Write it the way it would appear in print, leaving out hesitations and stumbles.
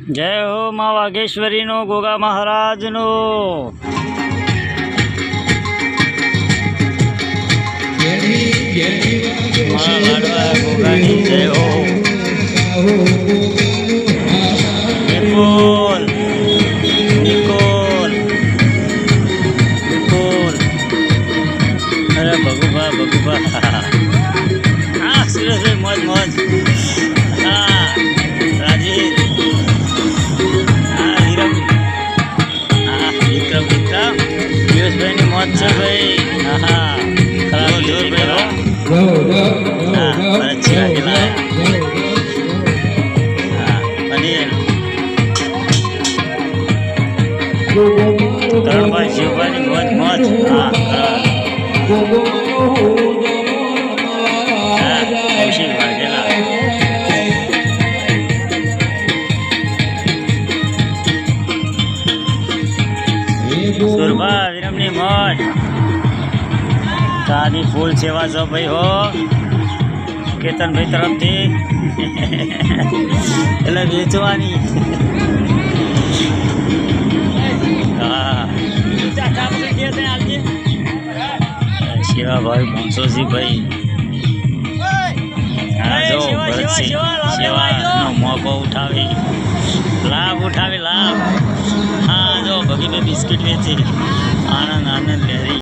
જય હો મા વાઘેશ્વરીનો ગોગા મહારાજનો મારા લાડવા ગોગાની જય હો નિકોલ નિકોલ નિકોલ અરે ભગુભા ભગુભા હા સુરેશભાઈ મોજ મોજ હા રાજીવ હા હિરમ હા વિક્રમ વિક્રમ પિયુષભાઈની મોજ છે ભાઈ હા હા ખરાબ જોર ભાઈ હા ભરતજી વાઘેલા હા અનિલ કરણભાઈ શિવભાઈની મોજ મોજ હા કૌશિક વાઘેલા સુરભા વિરમની મોજ તારી ફૂલ સેવા છો ભાઈ હો કેતનભાઈ તરફથી એટલે વેચવાની હા શિવાભાઈ ભણસોજીભાઈ હા જો ભરતસિંહ સેવાનો મોકો ઉઠાવી લાભ ઉઠાવી લાભ હા જો ભગીભાઈ બિસ્કિટ વેચી આનંદ આનંદ લેરી